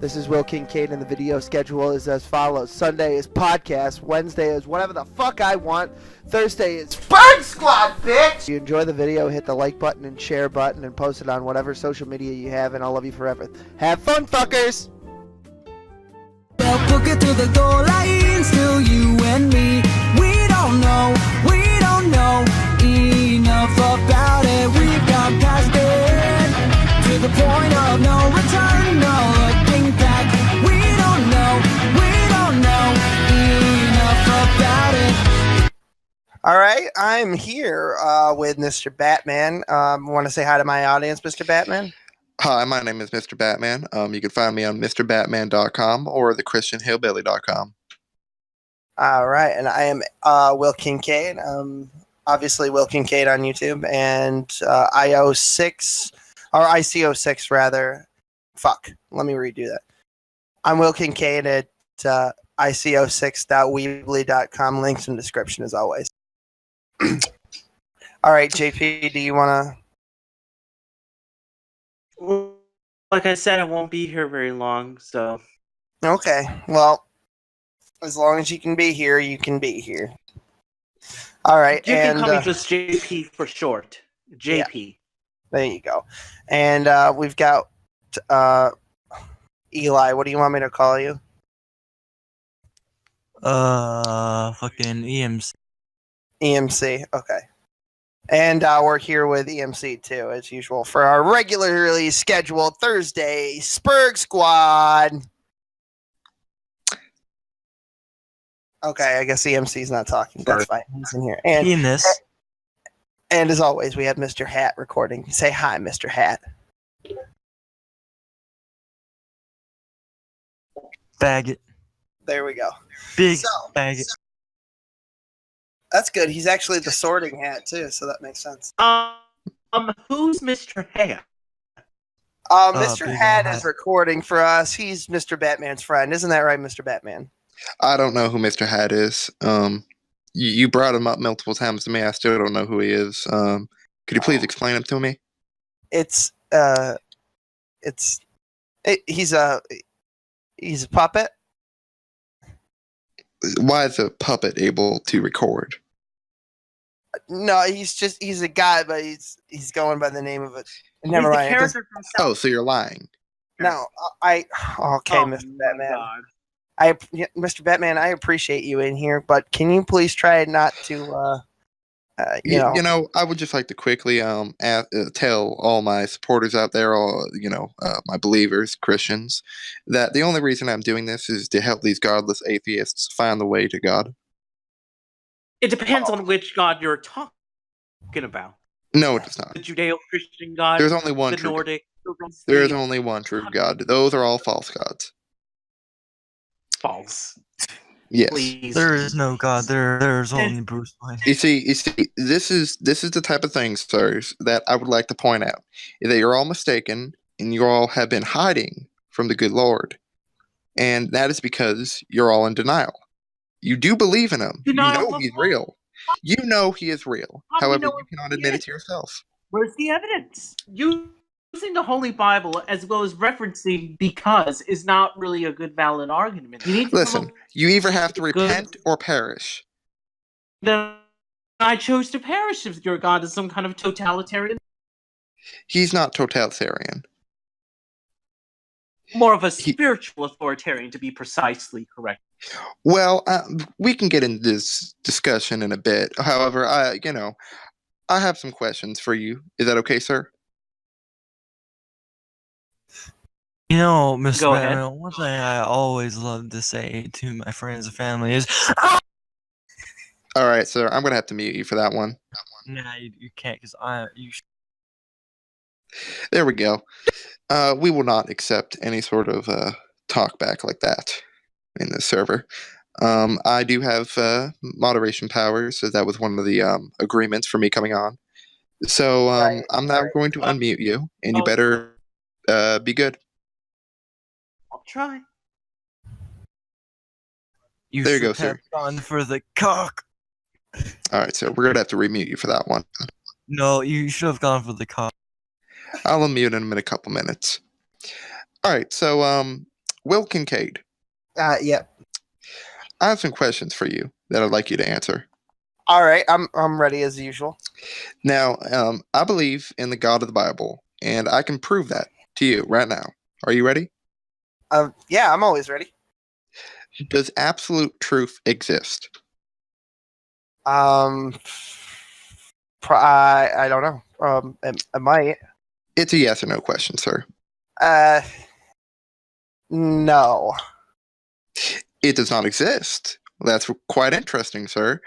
This is Will Kincaid, and the video schedule is as follows. Sunday is podcast, Wednesday is whatever the fuck I want, Thursday is Sperg Squad, bitch! If you enjoy the video, hit the like button and share button and post it on whatever social media you have, and I'll love you forever. Have fun, fuckers! They'll book it through the goal line, still you and me. We don't know enough about it. We've got past it, to the point of no return, no looking back. We don't know enough about it. Alright, I'm here with Mr. Batman. Want to say hi to my audience, Mr. Batman? Hi, my name is Mr. Batman. You can find me on MrBATMAN.com or thechristianhillbilly.com. All right, and I am Will Kincaid. Obviously, Will Kincaid on YouTube, and ICO6 rather. Fuck, let me redo that. I'm Will Kincaid at ICO6.weebly.com. Links in the description as always. All right, JP, do you want to? Like I said, I won't be here very long, so. Okay, well, as long as you can be here, you can be here. All right, you can call me just JP for short. JP. Yeah, there you go. And we've got Eli. What do you want me to call you? Fucking EMC. EMC. Okay. And we're here with EMC too, as usual, for our regularly scheduled Thursday Sperg Squad. Okay, I guess EMC's not talking. That's fine. He's in here. And as always, we have Mr. Hat recording. Say hi, Mr. Hat. Faggot. There we go. Big faggot. That's good. He's actually the sorting hat too, so that makes sense. Who's Mr. Hat? Mr. Hat is recording for us. He's Mr. Batman's friend. Isn't that right, Mr. Batman? I don't know who Mr. Hat is. You brought him up multiple times to me. I still don't know who he is. Could you please explain him to me? He's a puppet. Why is a puppet able to record? No, he's a guy, but he's going by the name of it. Never mind. Character from South. Oh, so you're lying. No, okay, Mr. Batman. Mr. Batman, I appreciate you in here, but can you please try not to, you know, I would just like to quickly tell all my supporters out there, all my believers, Christians, that the only reason I'm doing this is to help these godless atheists find the way to God. It depends on which God you're talking about. No, it does not. The Judeo-Christian God. There's only one. The Nordic. There is only one true God. Those are all false gods. False. Yes. Please. There is no God. There's only Bruce Wayne. You see, this is the type of thing, sirs, that I would like to point out. That you're all mistaken, and you all have been hiding from the good Lord. And that is because you're all in denial. You do believe in him. You know he's real. You know he is real. However, you cannot admit it to yourself. Where's the evidence? Using the Holy Bible as well as referencing because is not really a good valid argument. You need to listen. You either have to repent or perish. Then I chose to perish if your God is some kind of totalitarian. He's not totalitarian. More of a spiritual authoritarian, to be precisely correct. Well, we can get into this discussion in a bit. However, I have some questions for you. Is that okay, sir? You know, Mr. Batman, one thing I always love to say to my friends and family is, all right, sir, I'm going to have to mute you for that one. Nah, you can't, because There we go. We will not accept any sort of talk back like that in this server. I do have moderation powers, so that was one of the agreements for me coming on. So I'm now going to unmute you, and you better be good. I'll try. There you go, sir. Gone for the cock. All right, so we're going to have to remute you for that one. No, you should have gone for the cock. I'll unmute him in a couple minutes. All right, so Will Kincaid, Yeah. I have some questions for you that I'd like you to answer. All right, I'm ready as usual. Now, I believe in the God of the Bible, and I can prove that to you right now. Are you ready? Yeah, I'm always ready. Does absolute truth exist? I don't know. It might. It's a yes or no question, sir. No. It does not exist. That's quite interesting, sir.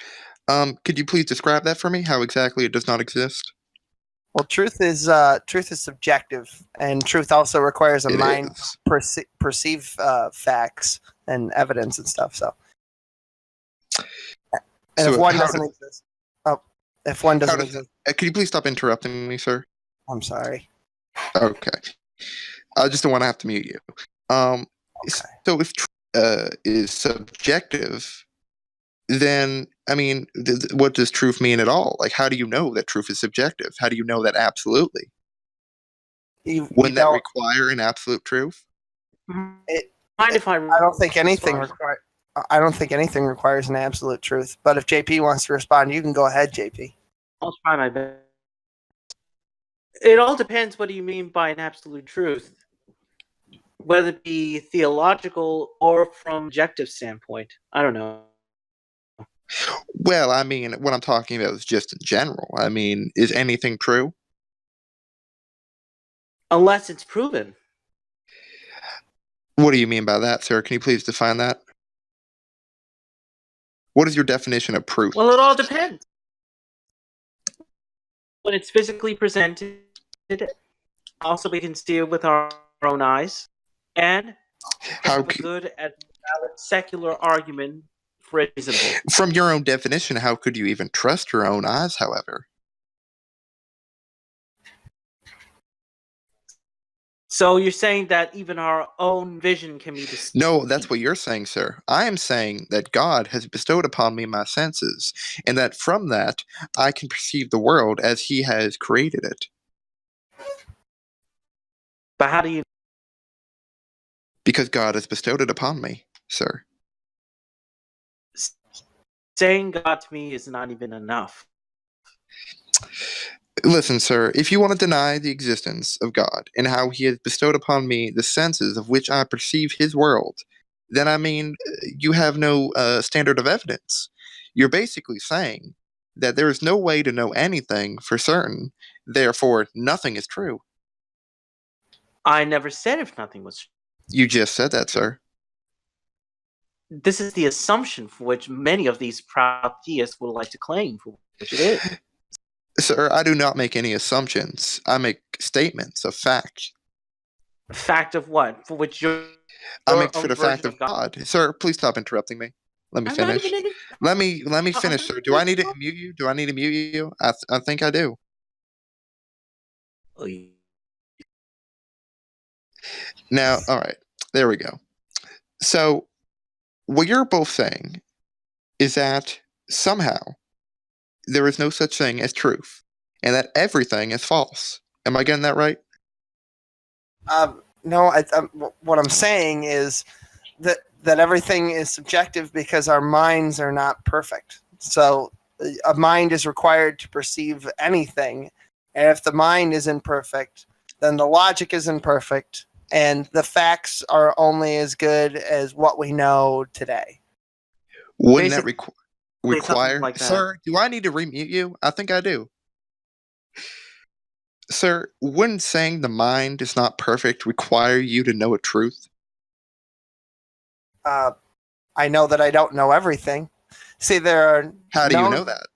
Could you please describe that for me? How exactly it does not exist? Well, truth is subjective, and truth also requires a It mind is. perceive facts and evidence and stuff. So, and So if one how doesn't exist, if one doesn't exist, could you please stop interrupting me, sir? I'm sorry. Okay. I just don't want to have to mute you. Okay. So if truth is subjective, then, I mean, what does truth mean at all? Like, how do you know that truth is subjective? How do you know that absolutely? Wouldn't that require an absolute truth? Mind if I don't think anything requires. I don't think anything requires an absolute truth. But if JP wants to respond, you can go ahead, JP. I'll try my best. It all depends what do you mean by an absolute truth, whether it be theological or from objective standpoint. I don't know. Well, I mean, what I'm talking about is just in general. I mean, is anything true? Unless it's proven. What do you mean by that, sir? Can you please define that? What is your definition of proof? Well, it all depends. When it's physically presented, also we can see it with our own eyes, and How a good and valid secular argument for it reasonable. From your own definition, how could you even trust your own eyes, however? So you're saying that even our own vision can be deceived? No, that's what you're saying, sir. I am saying that God has bestowed upon me my senses, and that from that I can perceive the world as He has created it. But how do you? Because God has bestowed it upon me, sir. Saying God to me is not even enough. Listen, sir, if you want to deny the existence of God and how He has bestowed upon me the senses of which I perceive His world, then, I mean, you have no standard of evidence. You're basically saying that there is no way to know anything for certain, therefore nothing is true. I never said if nothing was true. You just said that, sir. This is the assumption for which many of these proud theists would like to claim, for which it is. Sir, I do not make any assumptions. I make statements of fact. Fact of what? For which you're... I make for the fact of God. Sir, please stop interrupting me. Let me finish. Let me finish, sir. Do I need to mute you? Do I need to mute you? I think I do. Now, all right. There we go. So, what you're both saying is that somehow there is no such thing as truth, and that everything is false. Am I getting that right? No. What I'm saying is that everything is subjective because our minds are not perfect. So a mind is required to perceive anything, and if the mind isn't perfect, then the logic isn't perfect, and the facts are only as good as what we know today. Wouldn't that require... like that. Sir, do I need to remute you? I think I do. Sir, wouldn't saying the mind is not perfect require you to know a truth? I know that I don't know everything. See, there are... How do you know that?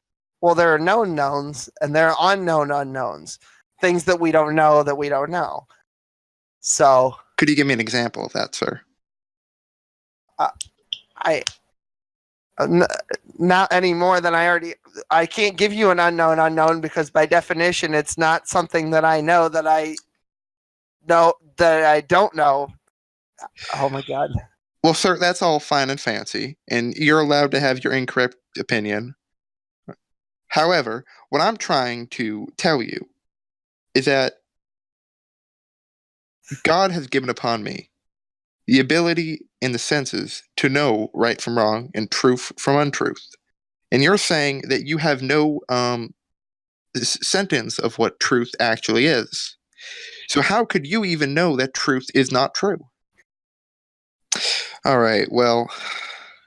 Well, there are known knowns, and there are unknown unknowns. Things that we don't know that we don't know. So... Could you give me an example of that, sir? Not any more than I already... I can't give you an unknown unknown because by definition it's not something that I know that I don't know. Oh my God. Well, sir, that's all fine and fancy, and you're allowed to have your incorrect opinion. However, what I'm trying to tell you is that God has given upon me the ability in the senses to know right from wrong and truth from untruth. And you're saying that you have no sentence of what truth actually is. So how could you even know that truth is not true? All right, well,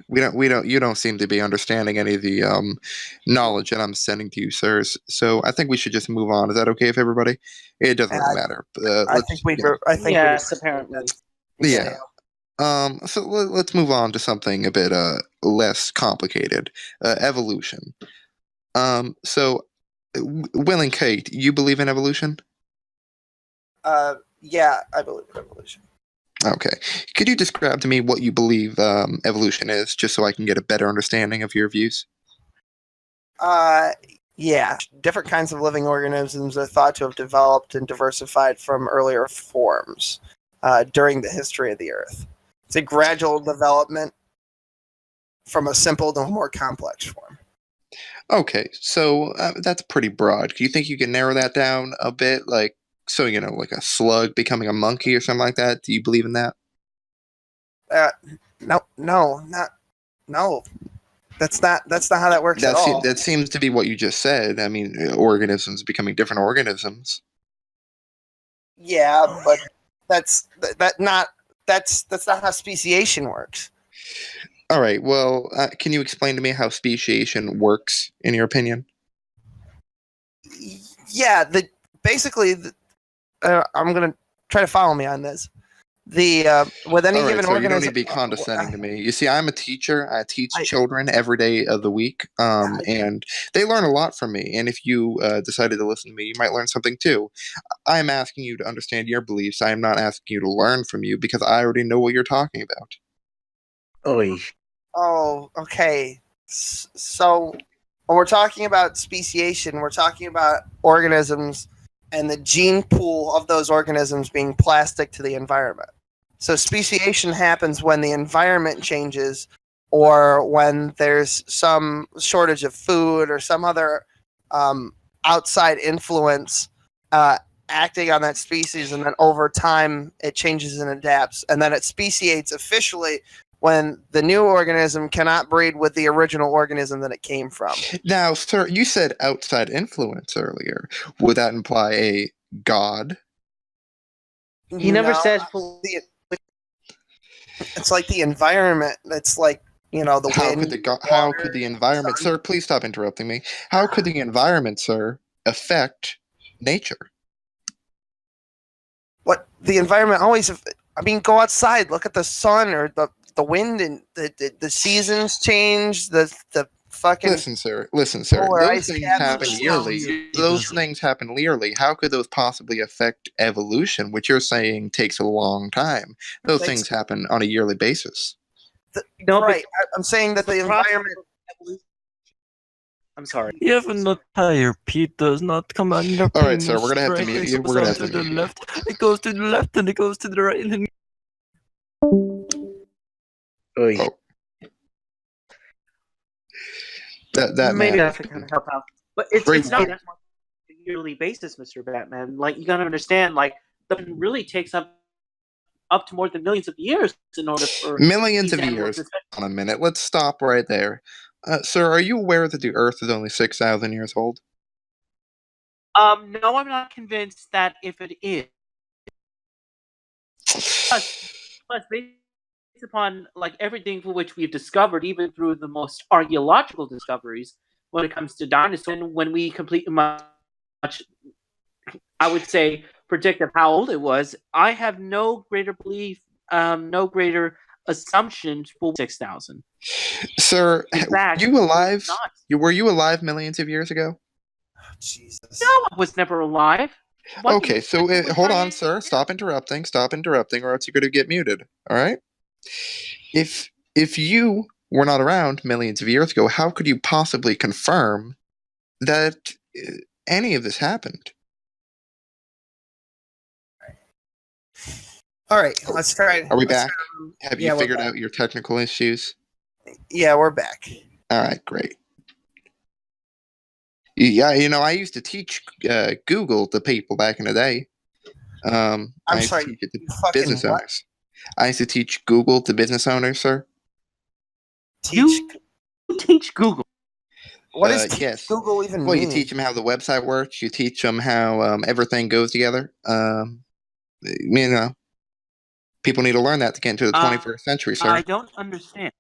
you don't seem to be understanding any of the knowledge that I'm sending to you, sirs. So I think we should just move on. Is that okay with everybody? It doesn't really matter. I think we. Yes, apparently. Yeah. So let's move on to something a bit less complicated. Evolution. So Will and Kate, you believe in evolution? Yeah, I believe in evolution. Okay. Could you describe to me what you believe evolution is, just so I can get a better understanding of your views? Yeah. Different kinds of living organisms are thought to have developed and diversified from earlier forms during the history of the Earth. It's a gradual development from a simple to a more complex form. Okay, so that's pretty broad. Do you think you can narrow that down a bit? Like, so, like a slug becoming a monkey or something like that? Do you believe in that? No. That's not how that works at all. That seems to be what you just said. I mean, organisms becoming different organisms. Yeah, but that's not how speciation works. All right. Well, can you explain to me how speciation works, in your opinion? Yeah. I'm gonna try to follow me on this. With any given organism, you don't need to be condescending to me. You see, I'm a teacher. I teach children every day of the week, and they learn a lot from me. And if you decided to listen to me, you might learn something too. I am asking you to understand your beliefs. I am not asking you to learn from you because I already know what you're talking about. Oy. Oh, okay. So when we're talking about speciation, we're talking about organisms and the gene pool of those organisms being plastic to the environment. So speciation happens when the environment changes or when there's some shortage of food or some other outside influence acting on that species, and then over time it changes and adapts, and then it speciates officially when the new organism cannot breed with the original organism that it came from. Now, sir, you said outside influence earlier. Would that imply a god? He never said. It's like the environment. It's like, the wind. How could the environment, sir? Please stop interrupting me. How could the environment, sir, affect nature? What the environment always? I mean, go outside, look at the sun or the wind, and the seasons change. The fucking listen, sir. Those things happen yearly. Those things happen yearly. How could those possibly affect evolution, which you're saying takes a long time? Those things happen on a yearly basis. Right. I'm saying that the environment. I'm sorry. Even the tire, Pete, does not come under. All right, sir. We're gonna have to mute you. We're gonna have to mute you. Left. It goes to the left and it goes to the right. And... Oh. That maybe man. that's to kind of help out, but it's not that much on a yearly basis, Mr. Batman. Like, you gotta understand, like, that really takes up to more than millions of years in order for millions of years. On a minute, let's stop right there. Sir, are you aware that the Earth is only 6,000 years old? No, I'm not convinced that if it is. Plus, based upon like everything for which we've discovered, even through the most archaeological discoveries, when it comes to dinosaurs, and when we complete much, I would say, predict of how old it was, I have no greater belief, no greater assumption for 6,000. Sir, were you alive? Were you alive millions of years ago? Jesus. No, I was never alive. Okay, so hold on, sir. Stop interrupting, or else you're going to get muted. All right? If you were not around millions of years ago, how could you possibly confirm that any of this happened? All right, let's try. Are we back? Have you figured out your technical issues? Yeah, we're back. All right, great. Yeah, I used to teach Google to people back in the day. I'm sorry, to business owners. I used to teach Google to business owners, sir. You teach Google. What does teach yes. Google even mean? Well, you teach them how the website works. You teach them how everything goes together. You know, people need to learn that to get into the 21st century, sir. I don't understand.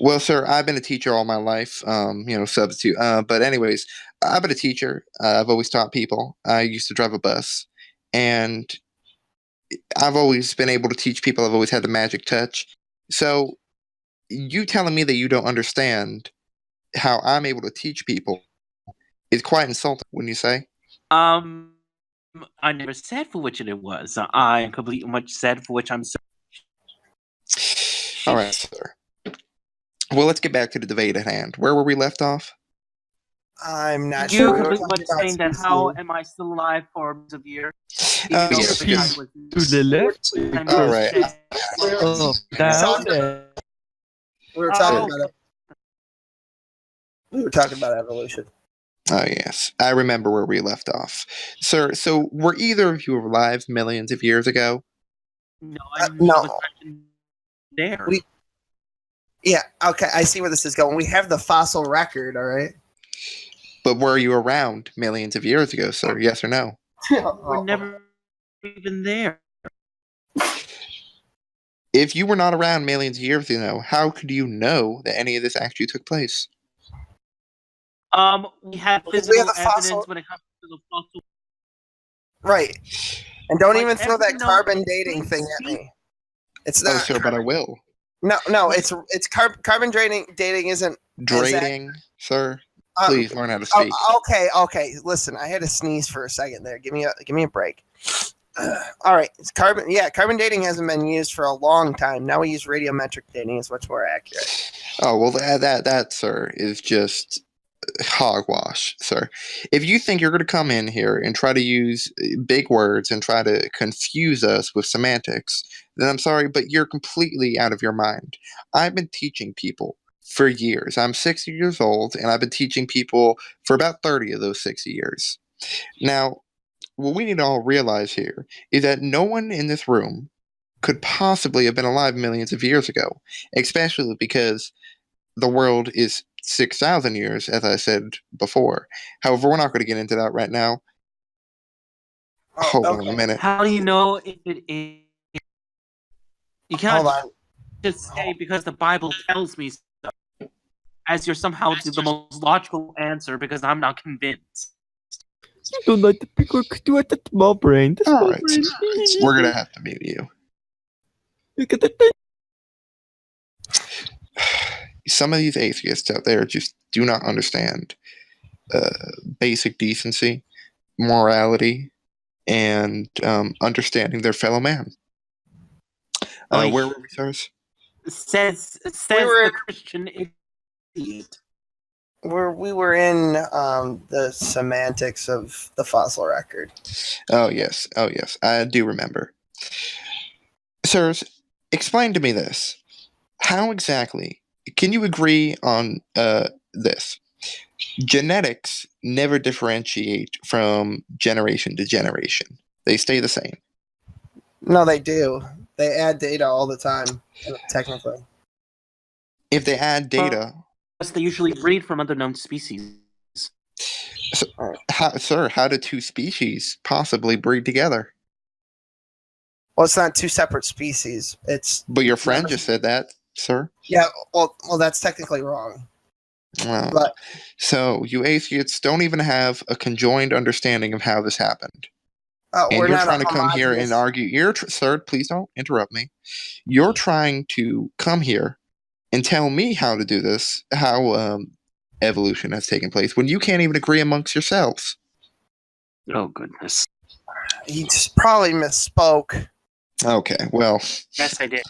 Well, sir, I've been a teacher all my life. You know, substitute. But anyways, I've been a teacher. I've always taught people. I used to drive a bus, and I've always been able to teach people. I've always had the magic touch. So, you telling me that you don't understand how I'm able to teach people is quite insulting, wouldn't you say? I never said for which it was. I completely much said for which I'm. All right, sir. Well, let's get back to the debate at hand. Where were we left off? I'm not You sure. completely much saying that how am I still alive for months of years? Yes. To the left. All right. Down. We were talking about evolution. Oh, yes. I remember where we left off. Sir, so were either of you alive millions of years ago? No, no. There. Yeah, okay, I see where this is going. We have the fossil record, all right? But were you around millions of years ago, sir? Yes or no? We're never even there. If you were not around millions of years ago, how could you know that any of this actually took place? We have physical evidence when it comes to the fossil. Right. And don't Like even throw that everything carbon else- dating thing at me. It's Oh, not. sir, but I will. No, it's carbon dating isn't. Drating, sir. Please learn how to speak. Okay. Listen, I had to sneeze for a second there. Give me a break. All right, carbon dating hasn't been used for a long time. Now we use radiometric dating; it's much more accurate. Oh well, that sir is just hogwash, sir. If you think you're going to come in here and try to use big words and try to confuse us with semantics, then I'm sorry, but you're completely out of your mind. I've been teaching people for years. I'm 60 years old, and I've been teaching people for about 30 of those 60 years. Now, what we need to all realize here is that no one in this room could possibly have been alive millions of years ago, especially because the world is 6,000 years, as I said before. However, we're not going to get into that right now. Hold on a minute. How do you know if it is? You Hold can't on. just say because the Bible tells me so, as you're somehow the most logical answer because I'm not convinced. You don't like the big work, do it the small brain. The All small right, brain. we're going to have to mute you. Look at the thing. Some of these atheists out there just do not understand basic decency, morality, and understanding their fellow man. Where were we, sirs? Says the Christian idiot. We were in the semantics of the fossil record. Oh yes, I do remember. Sirs, explain to me this. How exactly can you agree on this? Genetics never differentiate from generation to generation. They stay the same. No, they do. They add data all the time, technically. If they add data... Yes, they usually breed from other known species. So, how do two species possibly breed together? Well, it's not two separate species. But your friend just said that, sir. Yeah, well, that's technically wrong. Well, but so you atheists don't even have a conjoined understanding of how this happened. And you're trying to come here and argue. Sir, please don't interrupt me. You're trying to come here and tell me how to do this, how evolution has taken place, when you can't even agree amongst yourselves. Oh, goodness. You just probably misspoke. Okay, well. Yes, I did.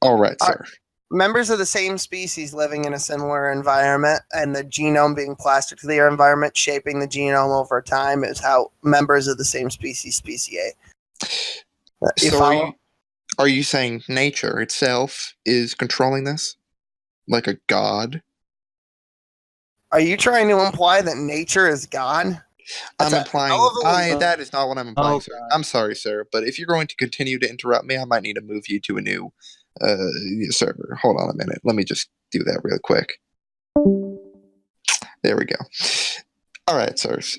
All right, sir. Members of the same species living in a similar environment and the genome being plastic to their environment, shaping the genome over time is how members of the same species speciate. So are you saying nature itself is controlling this? Like a god? Are you trying to imply that nature is God? I'm That's a implying hell of a lead. that is not what I'm implying, Oh, sir. God. I'm sorry, sir, but if you're going to continue to interrupt me, I might need to move you to a new server. Hold on a minute. Let me just do that real quick. There we go. All right, sirs.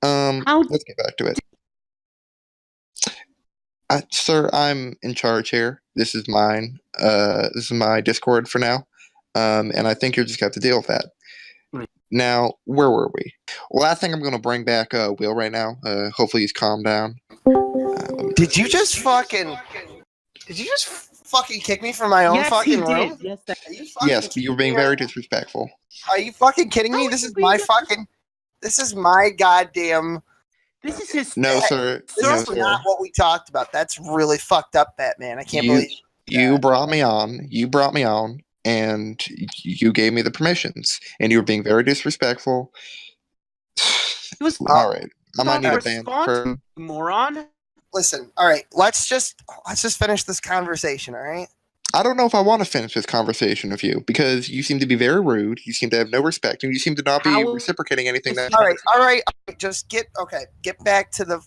Let's get back to it. Sir, I'm in charge here. This is mine. This is my Discord for now. And I think you're just got to deal with that. Right. Now, where were we? Well, I think I'm going to bring back Will right now. Hopefully he's calmed down. Did you just fucking kick me from my own Yes, fucking he room? did. Yes, that. Are you fucking Yes, but you were being kidding me very right now? disrespectful. Are you fucking kidding me? How This would is you my be fucking. This is my goddamn. This is his. No, sir. This No, is sir. not what we talked about. That's really fucked up, Batman. I can't You- believe. You brought me on. You brought me on, and you gave me the permissions, and you were being very disrespectful. It was All right, I might need a response, ban. moron. Listen, all right. Let's just finish this conversation. All right. I don't know if I want to finish this conversation with you because you seem to be very rude. You seem to have no respect, and you seem to not be How- reciprocating anything that. All right. Just get back to the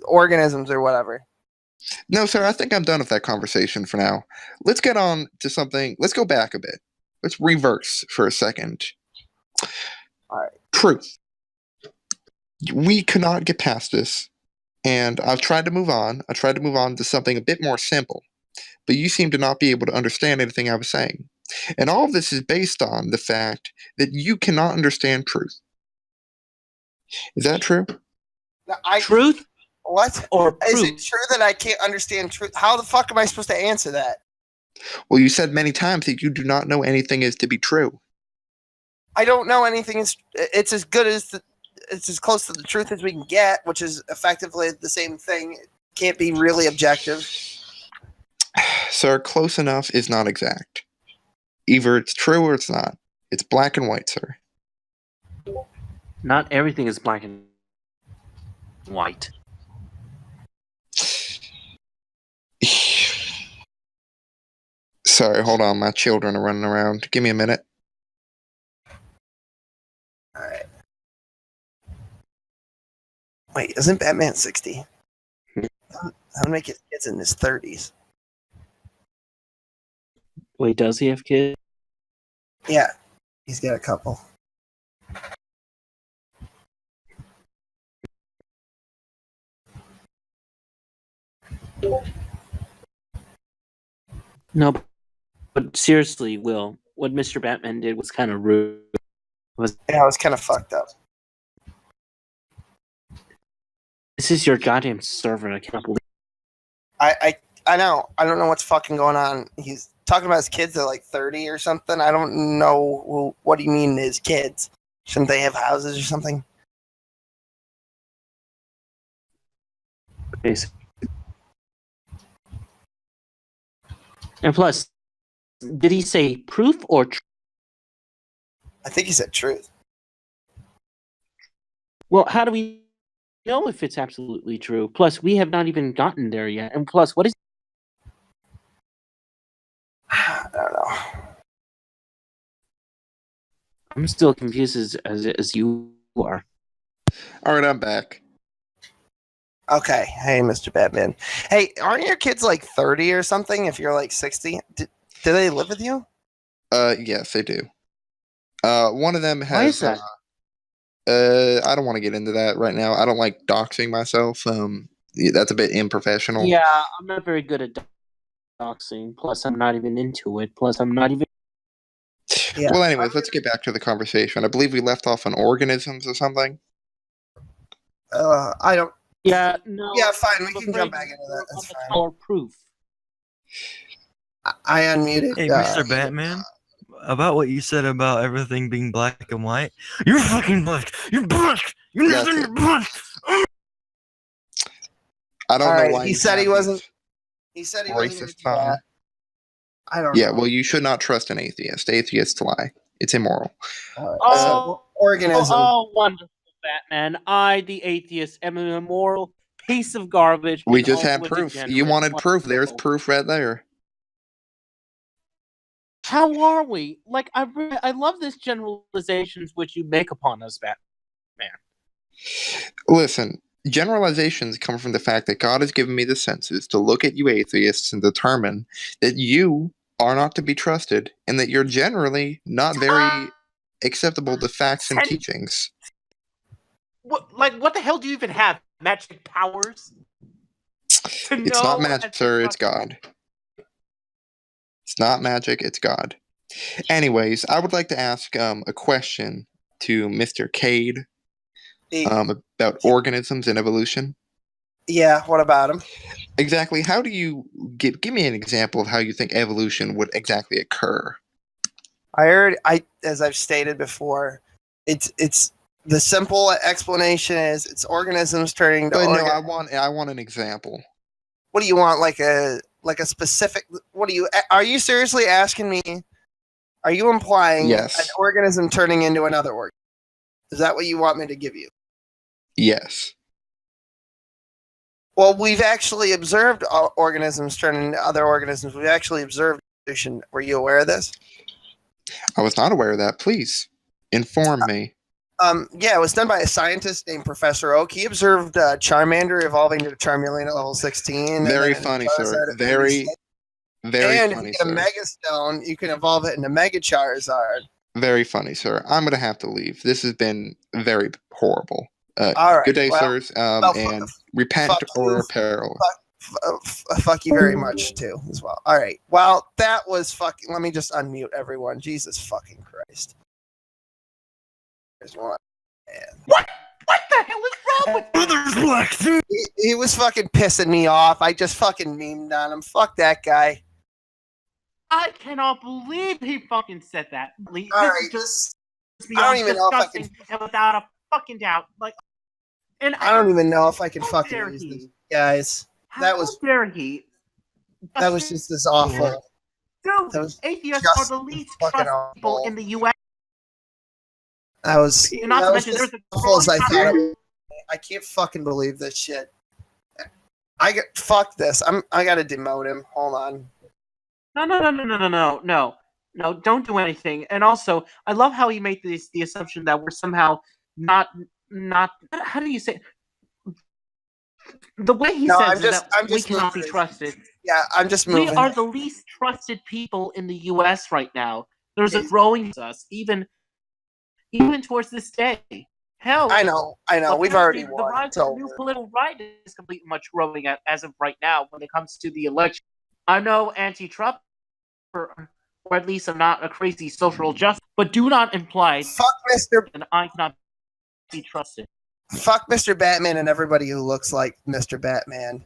organisms or whatever. No, sir. I think I'm done with that conversation for now. Let's get on to something. Let's go back a bit. Let's reverse for a second. All right. Proof. We cannot get past this, and I've tried to move on. I tried to move on to something a bit more simple, but you seem to not be able to understand anything I was saying. And all of this is based on the fact that you cannot understand truth. Is that true? Now, Truth What? or proof? Is it true that I can't understand truth? How the fuck am I supposed to answer that? Well, you said many times that you do not know anything is to be true. I don't know anything. It's as good as it's as close to the truth as we can get, which is effectively the same thing. It can't be really objective. Sir, close enough is not exact. Either it's true or it's not. It's black and white, sir. Not everything is black and white. Sorry, hold on. My children are running around. Give me a minute. All right. Wait, isn't Batman 60? That would make his kids in his 30s. Wait, does he have kids? Yeah, he's got a couple. No, but seriously, Will, what Mr. Batman did was kind of rude. Yeah, it was kind of fucked up. This is your goddamn server. I can't believe. I know. I don't know what's fucking going on. He's talking about his kids are like 30 or something. I don't know what do you mean his kids. Shouldn't they have houses or something? Basically. And plus, did he say proof or truth? I think he said truth. Well, how do we know if it's absolutely true? Plus, we have not even gotten there yet. And plus, what is... I don't know. I'm still confused as you are. All right, I'm back. Okay. Hey, Mr. Batman. Hey, aren't your kids like 30 or something if you're like 60? Do they live with you? Yes, they do. One of them has. Why is that? I don't want to get into that right now. I don't like doxing myself. That's a bit unprofessional. Yeah, I'm not very good at doxing. Plus, I'm not even into it. Plus, I'm not even... Yeah. Well, anyways, let's get back to the conversation. I believe we left off on organisms or something. I don't. Yeah, no. Yeah, fine. We I'm can jump back into that. That's afraid fine. or proof. I unmuted. Hey, Mr. Batman, about what you said about everything being black and white. You're fucking black. You're black. You're That's nothing. it. You're black. I don't All know right, why he you said he have wasn't. this He said he wasn't. racist Gonna do tone. that. I don't Yeah, know. well, you should not trust an atheist. Atheists lie. It's immoral. Organism. Oh, wonderful, Batman. I, the atheist, am an immoral piece of garbage. We and just had also a proof. You degenerate. wanted proof. There's Wonderful. proof right there. How are we? Like, I love this generalizations which you make upon us, Batman. Listen, generalizations come from the fact that God has given me the senses to look at you atheists and determine that you are not to be trusted and that you're generally not very acceptable to facts and teachings. What the hell do you even have? Magic powers? It's not magic, sir. It's God. It's not magic. It's God. Anyways, I would like to ask a question to Mr. Cade about organisms and evolution. Yeah, what about them? Exactly. How do you give me an example of how you think evolution would exactly occur? As I've stated before, it's the simple explanation is it's organisms turning to. But no, I want an example. What do you want? Like a specific? Are you seriously asking me? Are you implying Yes. an organism turning into another organism? Is that what you want me to give you? Yes. Well, we've actually observed organisms turning into other organisms. We've actually observed evolution. Were you aware of this? I was not aware of that. Please inform me. Yeah, it was done by a scientist named Professor Oak. He observed Charmander evolving to Charmeleon at level 16. Very funny, sir. Very and funny, if you get a Mega Stone, you can evolve it into Mega Charizard. Very funny, sir. I'm gonna have to leave. This has been very horrible. All right. Good day, sirs. And repent or peril. Fuck you very much too, as well. All right. Well, that was fucking. Let me just unmute everyone. Jesus fucking Christ. There's one. Man. What the hell is wrong with you? He was fucking pissing me off. I just fucking memed on him. Fuck that guy. I cannot believe he fucking said that. All right, I don't even know if I can. And without a fucking doubt, and I don't even know if I can fucking use this, guys. That was dare he? That was just as awful. Dude, atheists are the least trusted people in the U.S. That was. And not to mention, there's awful as I thought. I can't fucking believe this shit. Fuck this. I gotta demote him. Hold on. No, don't do anything. And also, I love how he made the assumption that we're somehow not how do you say the way he says that we cannot be trusted. Yeah, I'm just moving. We are the least trusted people in the US right now. There's a growing us, even towards this day. Hell, I know. We've already won. The rise of the new political right is completely much growing as of right now when it comes to the election. I know anti-Trump, or at least I'm not a crazy social justice, but do not imply that I cannot be trusted. Fuck Mr. Batman and everybody who looks like Mr. Batman.